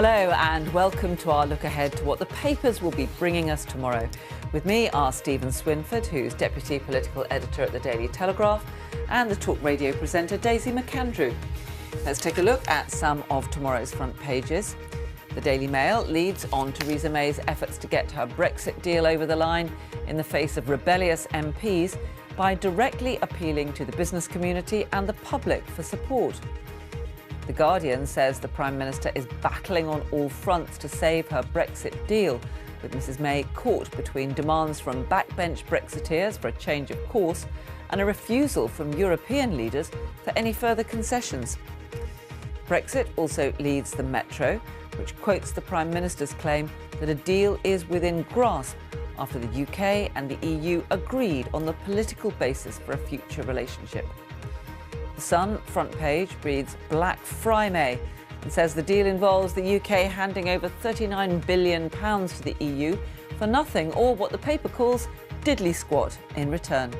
Hello and welcome to our look ahead to what the papers will be bringing us tomorrow. With me are Stephen Swinford, who's Deputy Political Editor at the Daily Telegraph, and the talk radio presenter Daisy McAndrew. Let's take a look at some of tomorrow's front pages. The Daily Mail leads on Theresa May's efforts to get her Brexit deal over the line in the face of rebellious MPs by directly appealing to the business community and the public for support. The Guardian says the Prime Minister is battling on all fronts to save her Brexit deal, with Mrs May caught between demands from backbench Brexiteers for a change of course and a refusal from European leaders for any further concessions. Brexit also leads the Metro, which quotes the Prime Minister's claim that a deal is within grasp after the UK and the EU agreed on the political basis for a future relationship. The Sun front page reads Black Friday and says the deal involves the UK handing over £39 billion to the EU for nothing, or what the paper calls diddly squat in return.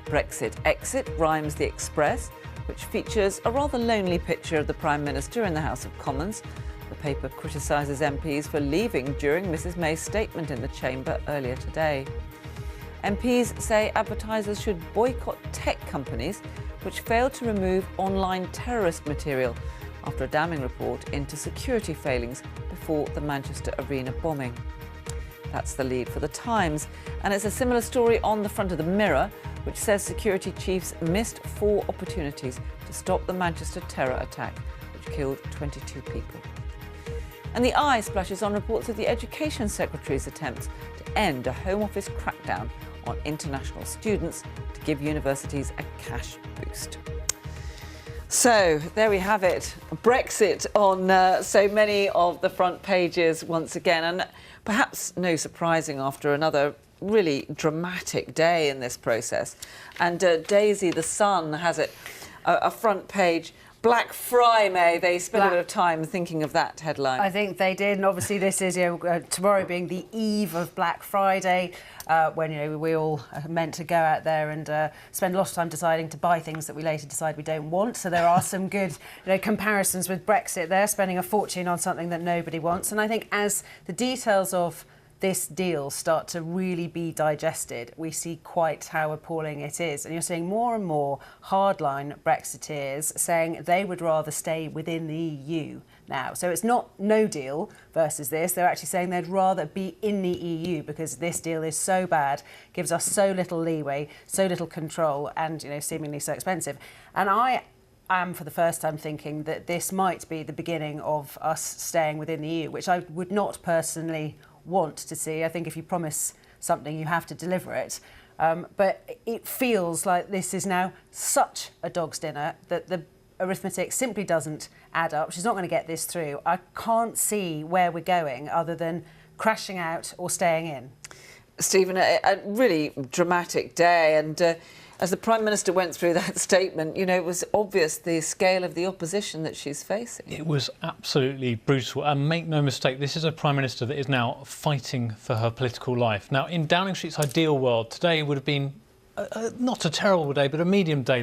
Brexit exit rhymes the Express, which features a rather lonely picture of the Prime Minister in the House of Commons. The paper criticises MPs for leaving during Mrs May's statement in the chamber earlier today. MPs say advertisers should boycott tech companies which failed to remove online terrorist material after a damning report into security failings before the Manchester Arena bombing. That's the lead for The Times, and it's a similar story on the front of the Mirror, which says security chiefs missed 4 opportunities to stop the Manchester terror attack, which killed 22 people. And The Eye splashes on reports of the Education Secretary's attempts to end a Home Office crackdown on international students to give universities a cash boost. So there we have it, Brexit on so many of the front pages once again, and perhaps no surprising after another really dramatic day in this process. And Daisy, the Sun has it, a front page. Black Friday, they spent a bit of time thinking of that headline. I think they did, and obviously this is tomorrow being the eve of Black Friday, when we all are meant to go out there and spend a lot of time deciding to buy things that we later decide we don't want. So there are some good comparisons with Brexit there, spending a fortune on something that nobody wants. And I think as the details of this deal start to really be digested, we see quite how appalling it is. And you're seeing more and more hardline Brexiteers saying they would rather stay within the EU now. So it's not no deal versus this. They're actually saying they'd rather be in the EU because this deal is so bad, gives us so little leeway, so little control, and seemingly so expensive. And I am for the first time thinking that this might be the beginning of us staying within the EU, which I would not personally want to see. I think if you promise something, you have to deliver it. But it feels like this is now such a dog's dinner that the arithmetic simply doesn't add up. She's not going to get this through. I can't see where we're going other than crashing out or staying in. Stephen, a really dramatic day, and as the Prime Minister went through that statement, it was obvious the scale of the opposition that she's facing. It was absolutely brutal. And make no mistake, this is a Prime Minister that is now fighting for her political life. Now, in Downing Street's ideal world, today would have been not a terrible day, but a medium day.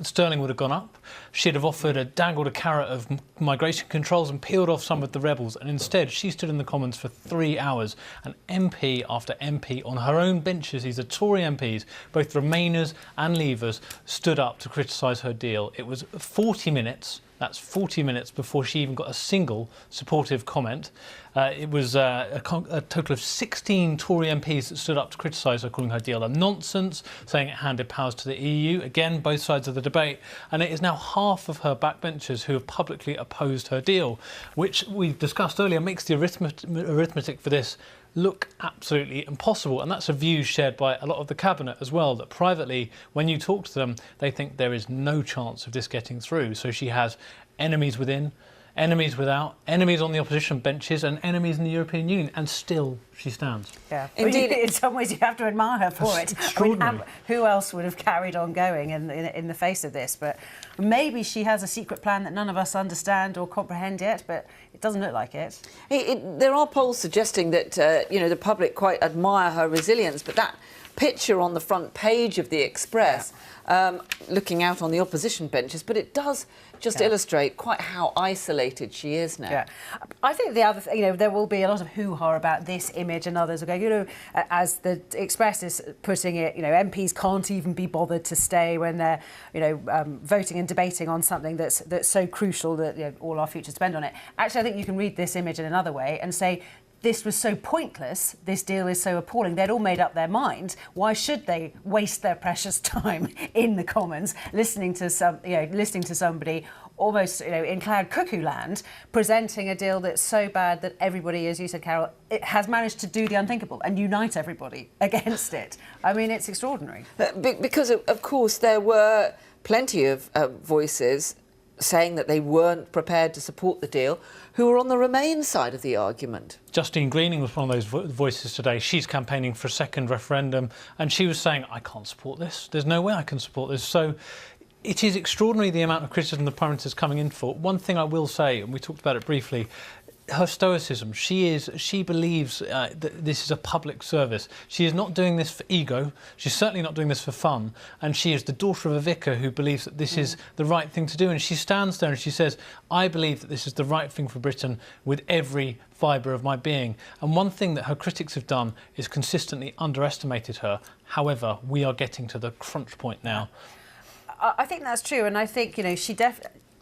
Sterling would have gone up. She'd have dangled a carrot of migration controls and peeled off some of the rebels. And instead, she stood in the Commons for 3 hours. And MP after MP on her own benches, these are Tory MPs, both Remainers and Leavers, stood up to criticise her deal. It was 40 minutes. That's 40 minutes before she even got a single supportive comment. It was a total of 16 Tory MPs that stood up to criticise her, calling her deal a nonsense, saying it handed powers to the EU. Again, both sides of the debate. And it is now half of her backbenchers who have publicly opposed her deal, which we discussed earlier makes the arithmetic for this look absolutely impossible. And that's a view shared by a lot of the Cabinet as well, that privately, when you talk to them, they think there is no chance of this getting through. So she has enemies within, enemies without, enemies on the opposition benches and enemies in the European Union, and still she stands. Yeah, indeed. In some ways you have to admire her for it. Extraordinary. Who else would have carried on going in the face of this? But maybe she has a secret plan that none of us understand or comprehend yet, but it doesn't look like it. There are polls suggesting that the public quite admire her resilience, but that picture on the front page of the Express, looking out on the opposition benches, but it does just illustrate quite how isolated she is now. Yeah. I think the other thing, there will be a lot of hoo-ha about this image, and others will go, as the Express is putting it, MPs can't even be bothered to stay when they're, voting and debating on something that's so crucial that all our futures depend on it. Actually, I think you can read this image in another way and say, this was so pointless, this deal is so appalling, they'd all made up their mind. Why should they waste their precious time in the Commons listening to somebody almost in cloud cuckoo land presenting a deal that's so bad that everybody, as you said, Carol, it has managed to do the unthinkable and unite everybody against it. I mean, it's extraordinary. Because, of course, there were plenty of voices saying that they weren't prepared to support the deal, who were on the Remain side of the argument. Justine Greening was one of those voices today. She's campaigning for a second referendum, and she was saying, I can't support this. There's no way I can support this. So it is extraordinary the amount of criticism the Prime Minister is coming in for. One thing I will say, and we talked about it briefly, her stoicism. She believes that this is a public service. She is not doing this for ego. She's certainly not doing this for fun. And she is the daughter of a vicar who believes that this is the right thing to do. And she stands there and she says, I believe that this is the right thing for Britain with every fibre of my being. And one thing that her critics have done is consistently underestimated her. However, we are getting to the crunch point now. I think that's true, and I think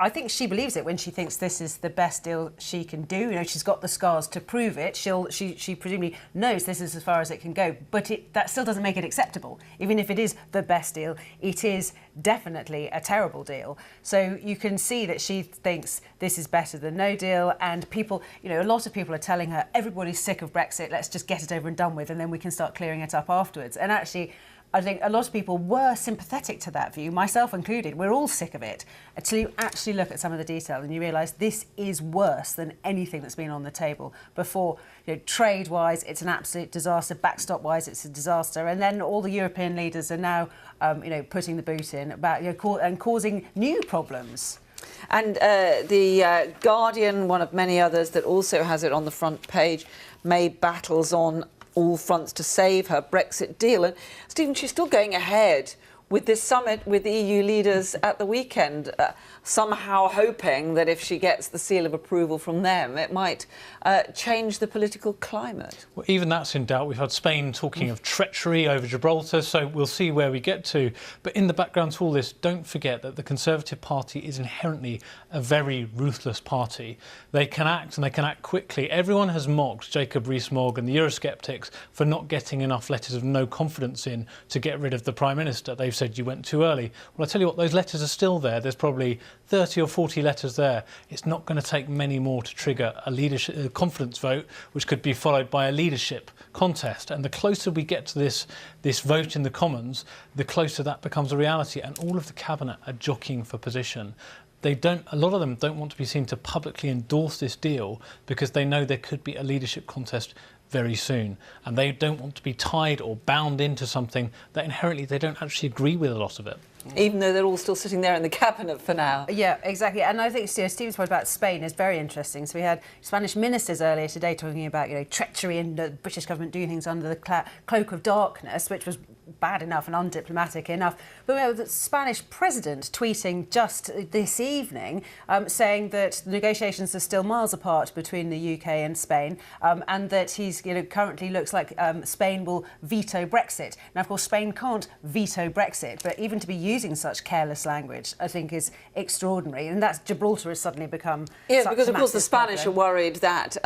I think she believes it when she thinks this is the best deal she can do. She's got the scars to prove it. She presumably knows this is as far as it can go, but that still doesn't make it acceptable. Even if it is the best deal, it is definitely a terrible deal. So you can see that she thinks this is better than no deal, and people, a lot of people are telling her everybody's sick of Brexit. Let's just get it over and done with, and then we can start clearing it up afterwards. And actually, I think a lot of people were sympathetic to that view, myself included. We're all sick of it, until you actually look at some of the detail and you realise this is worse than anything that's been on the table before. Trade-wise, it's an absolute disaster. Backstop-wise, it's a disaster. And then all the European leaders are now, putting the boot in about and causing new problems. And the Guardian, one of many others that also has it on the front page, May battles on all fronts to save her Brexit deal. And Stephen, she's still going ahead with this summit with the EU leaders at the weekend, somehow hoping that if she gets the seal of approval from them, it might change the political climate. Well, even that's in doubt. We've had Spain talking of treachery over Gibraltar, so we'll see where we get to. But in the background to all this, don't forget that the Conservative Party is inherently a very ruthless party. They can act, and they can act quickly. Everyone has mocked Jacob Rees-Mogg and the Eurosceptics for not getting enough letters of no confidence in to get rid of the Prime Minister. They've said you went too early. Well, I tell you what, those letters are still there. There's probably 30 or 40 letters there. It's not going to take many more to trigger a confidence vote, which could be followed by a leadership contest. And the closer we get to this vote in the Commons, the closer that becomes a reality. And all of the Cabinet are jockeying for position. A lot of them don't want to be seen to publicly endorse this deal because they know there could be a leadership contest very soon, and they don't want to be tied or bound into something that inherently they don't actually agree with a lot of it. Even though they're all still sitting there in the cabinet for now. Yeah, exactly. And I think Stephen's point about Spain is very interesting. So we had Spanish ministers earlier today talking about treachery and the British government doing things under the cloak of darkness, which was bad enough and undiplomatic enough. But we have the Spanish president tweeting just this evening saying that the negotiations are still miles apart between the UK and Spain, and that he's currently looks like Spain will veto Brexit. Now, of course, Spain can't veto Brexit, but even to be using such careless language, I think, is extraordinary. And that's Gibraltar has suddenly become yes, because of course the Spanish are worried that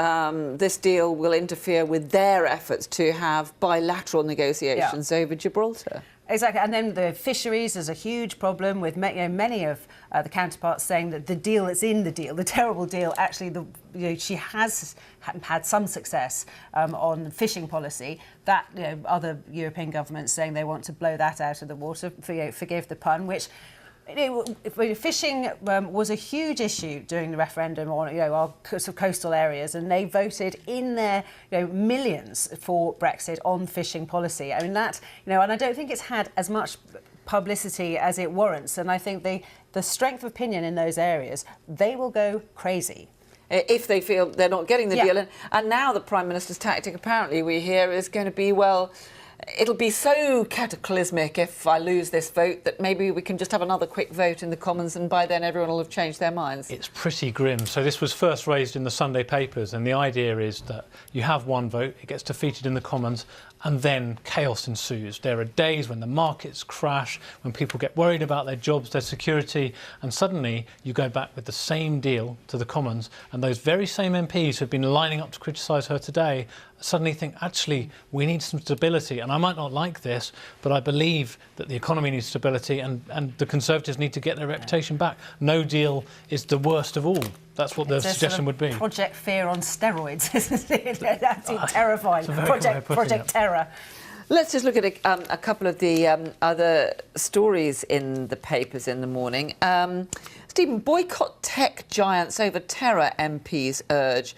this deal will interfere with their efforts to have bilateral negotiations over Gibraltar. Exactly, and then the fisheries is a huge problem with many of the counterparts saying that the deal that's in the deal, the terrible deal, actually she has had some success on fishing policy. That other European governments saying they want to blow that out of the water, forgive the pun, which. Fishing was a huge issue during the referendum on our sort of coastal areas, and they voted in their millions for Brexit on fishing policy. I mean that and I don't think it's had as much publicity as it warrants. And I think the strength of opinion in those areas, they will go crazy if they feel they're not getting the deal. And now the Prime Minister's tactic, apparently, we hear, is going to be, well, it'll be so cataclysmic if I lose this vote that maybe we can just have another quick vote in the Commons and by then everyone will have changed their minds. It's pretty grim. So this was first raised in the Sunday papers, and the idea is that you have one vote, it gets defeated in the Commons, and then chaos ensues. There are days when the markets crash, when people get worried about their jobs, their security, and suddenly you go back with the same deal to the Commons, and those very same MPs who've been lining up to criticise her today suddenly think, actually, we need some stability. And I might not like this, but I believe that the economy needs stability, and the Conservatives need to get their reputation back. No deal is the worst of all. That's what the suggestion would be. Project Fear on steroids, isn't it? Absolutely terrifying. Project Terror. Let's just look at a couple of the other stories in the papers in the morning. Stephen, boycott tech giants over terror, MPs urge.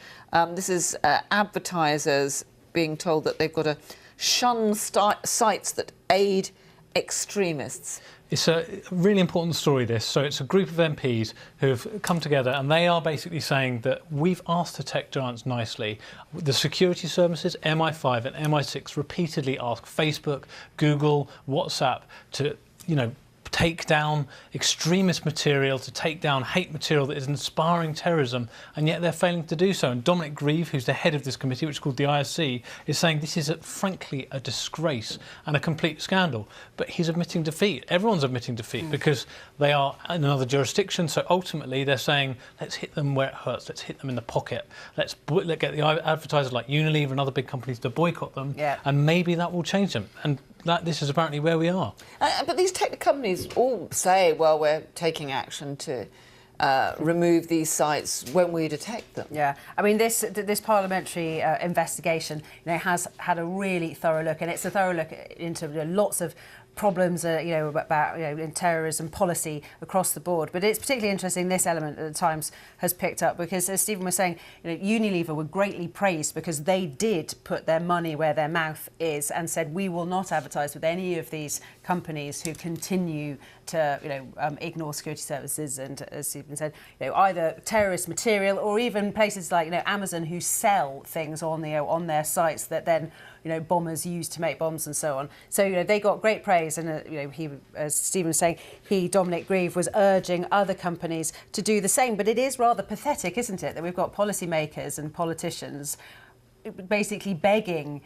This is advertisers being told that they've got to shun sites that aid extremists. It's a really important story, this. So it's a group of MPs who have come together, and they are basically saying that we've asked the tech giants nicely. The security services, MI5 and MI6, repeatedly ask Facebook, Google, WhatsApp to, take down extremist material, to take down hate material that is inspiring terrorism, and yet they're failing to do so. And Dominic Grieve, who's the head of this committee, which is called the ISC, is saying this is, frankly, a disgrace and a complete scandal. But he's admitting defeat. Everyone's admitting defeat because they are in another jurisdiction. So ultimately, they're saying, let's hit them where it hurts. Let's hit them in the pocket. Let's get the advertisers like Unilever and other big companies to boycott them, and maybe that will change them. And this is apparently where we are. But these tech companies all say, well, we're taking action to remove these sites when we detect them. Yeah, I mean, this parliamentary investigation has had a really thorough look, and it's a thorough look into lots of problems, about in terrorism policy across the board. But it's particularly interesting, this element that the Times has picked up, because as Stephen was saying, Unilever were greatly praised because they did put their money where their mouth is and said, we will not advertise with any of these companies who continue to ignore security services and, as Stephen said, either terrorist material or even places like Amazon, who sell things on their sites that then bombers use to make bombs and so on. So they got great praise, and he, as Stephen was saying, Dominic Grieve, was urging other companies to do the same. But it is rather pathetic, isn't it, that we've got policymakers and politicians basically begging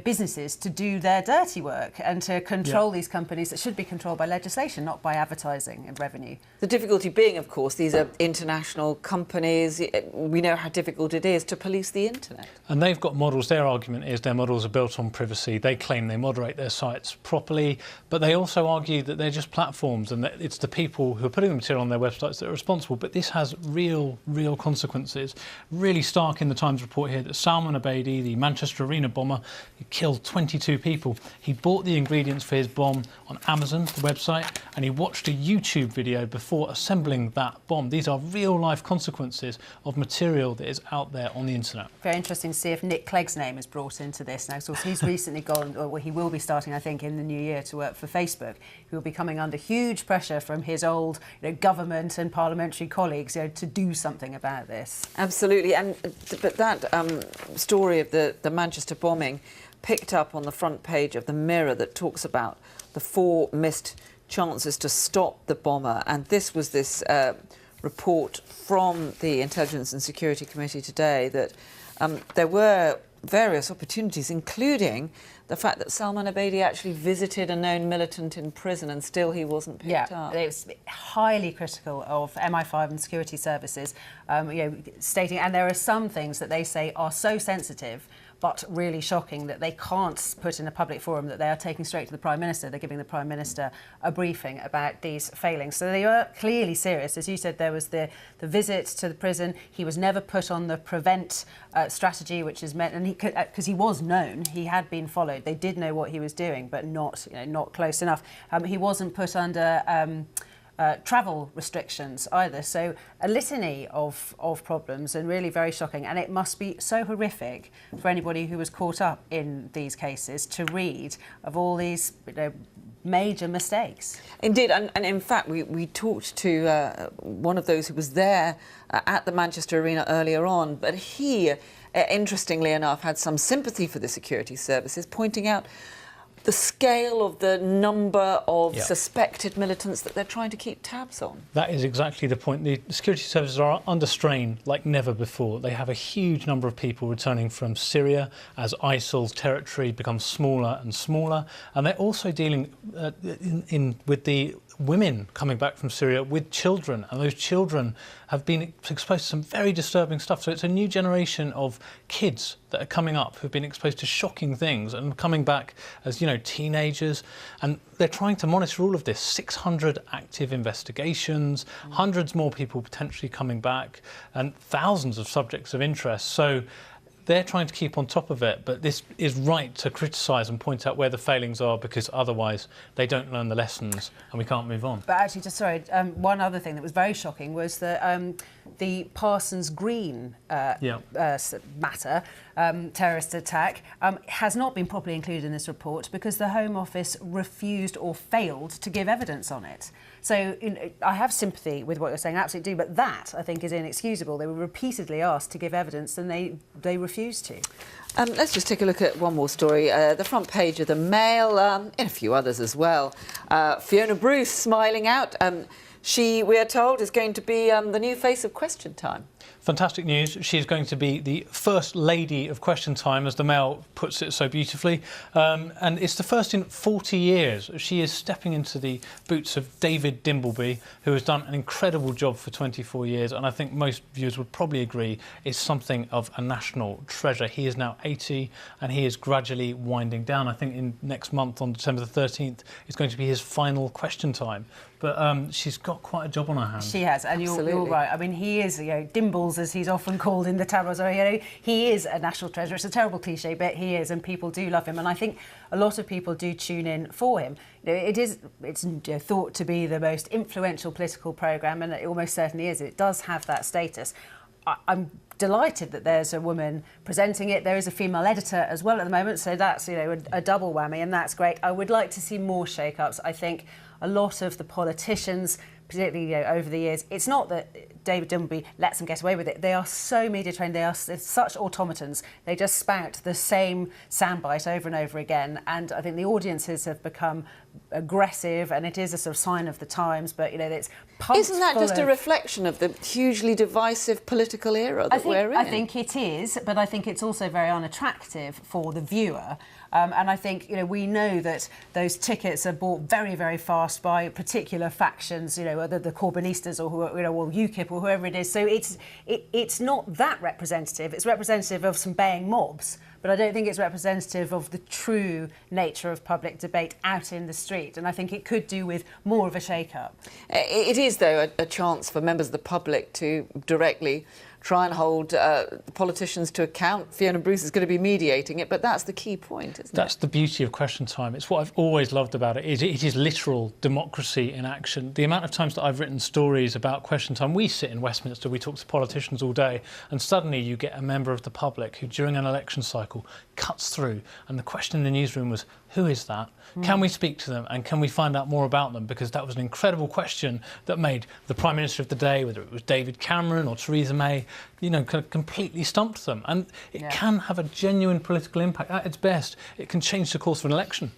businesses to do their dirty work and to control these companies that should be controlled by legislation, not by advertising and revenue. The difficulty being, of course, these are international companies. We know how difficult it is to police the internet. And they've got models. Their argument is their models are built on privacy. They claim they moderate their sites properly, but they also argue that they're just platforms and that it's the people who are putting the material on their websites that are responsible. But this has real consequences. Really stark in the Times report here that Salman Abedi, the Manchester Arena bomber, he killed 22 people. He bought the ingredients for his bomb on Amazon, the website, and he watched a YouTube video before assembling that bomb. These are real-life consequences of material that is out there on the internet. Very interesting to see if Nick Clegg's name is brought into this now. So he's recently gone, or he will be starting, I think, in the new year to work for Facebook. He will be coming under huge pressure from his old government and parliamentary colleagues to do something about this. Absolutely. But that story of the Manchester bombing picked up on the front page of the Mirror that talks about the 4 missed chances to stop the bomber. And this was this report from the Intelligence and Security Committee today that there were various opportunities, including the fact that Salman Abedi actually visited a known militant in prison and still he wasn't picked up. It was highly critical of MI5 and security services, stating, and there are some things that they say are so sensitive but really shocking that they can't put in a public forum, that they are taking straight to the Prime Minister. They're giving the Prime Minister a briefing about these failings. So they were clearly serious. As you said, there was the visit to the prison. He was never put on the prevent strategy, which is meant, and he could, because he was known, he had been followed. They did know what he was doing, but not close enough. He wasn't put under travel restrictions either. So a litany of problems, and really very shocking. And it must be so horrific for anybody who was caught up in these cases to read of all these major mistakes. Indeed, and in fact we talked to one of those who was there at the Manchester Arena earlier on, but he, interestingly enough, had some sympathy for the security services, pointing out the scale of the number of Yeah. suspected militants that they're trying to keep tabs on. That is exactly the point. The security services are under strain like never before. They have a huge number of people returning from Syria as ISIL's territory becomes smaller and smaller. And they're also dealing with the women coming back from Syria with children, and those children have been exposed to some very disturbing stuff. So it's a new generation of kids that are coming up who've been exposed to shocking things and coming back as, you know, teenagers, and they're trying to monitor all of this. 600 active investigations, hundreds more people potentially coming back, and thousands of subjects of interest. So they're trying to keep on top of it, but this is right to criticise and point out where the failings are, because otherwise they don't learn the lessons and we can't move on. But actually, just sorry, one other thing that was very shocking was that the Parsons Green matter, terrorist attack, has not been properly included in this report because the Home Office refused or failed to give evidence on it. So I have sympathy with what you're saying, absolutely do, but that, I think, is inexcusable. They were repeatedly asked to give evidence and they refused to. Let's just take a look at one more story. The front page of the Mail, and a few others as well. Fiona Bruce smiling out. She, we are told, is going to be the new face of Question Time. Fantastic news. She's going to be the first lady of Question Time, as the Mail puts it so beautifully. And it's the first in 40 years. She is stepping into the boots of David Dimbleby, who has done an incredible job for 24 years. And I think most viewers would probably agree is something of a national treasure. He is now 80 and he is gradually winding down. I think in next month, on December the 13th, is going to be his final Question Time. But she's got quite a job on her hands. She has, and you're right. I mean, he is, you know, Dimbles, as he's often called in the tabloids. You know, he is a national treasure. It's a terrible cliche, but he is, and people do love him. And I think a lot of people do tune in for him. You know, it's thought to be the most influential political programme, and it almost certainly is. It does have that status. I'm delighted that there's a woman presenting it. There is a female editor as well at the moment, so that's, you know, a double whammy, and that's great. I would like to see more shake-ups. I think a lot of the politicians, particularly, you know, over the years, it's not that David Dimbleby lets them get away with it. They are so media trained. They're such automatons. They just spout the same soundbite over and over again. And I think the audiences have become aggressive, and it is a sort of sign of the times. But, you know, it's pumped. Isn't that just a reflection of the hugely divisive political era that we're in? I think it is, but I think it's also very unattractive for the viewer. And I think, you know, we know that those tickets are bought very, very fast by particular factions, you know, whether the Corbynistas or, you know, or UKIP or whoever it is. So it's not that representative. It's representative of some baying mobs, but I don't think it's representative of the true nature of public debate out in the street. And I think it could do with more of a shake-up. It is, though, a chance for members of the public to directly try and hold politicians to account. Fiona Bruce is going to be mediating it, but that's the key point, isn't it? That's the beauty of Question Time. It's what I've always loved about it. It is literal democracy in action. The amount of times that I've written stories about Question Time, we sit in Westminster, we talk to politicians all day, and suddenly you get a member of the public who, during an election cycle, cuts through, and the question in the newsroom was, who is that? Can we speak to them, and can we find out more about them? Because that was an incredible question that made the Prime Minister of the day, whether it was David Cameron or Theresa May, you know, kind of completely stumped them. And it can have a genuine political impact. At its best, it can change the course of an election.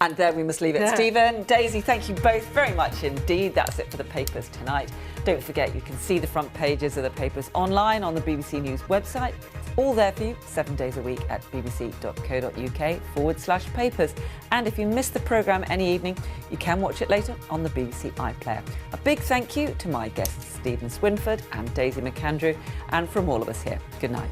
And there we must leave it. Stephen, Daisy, thank you both very much indeed. That's it for the papers tonight. Don't forget, you can see the front pages of the papers online on the BBC News website. It's all there for you 7 days a week at bbc.co.uk/papers. And if you missed the programme any evening, you can watch it later on the BBC iPlayer. A big thank you to my guests, Stephen Swinford and Daisy McAndrew, and from all of us here, good night.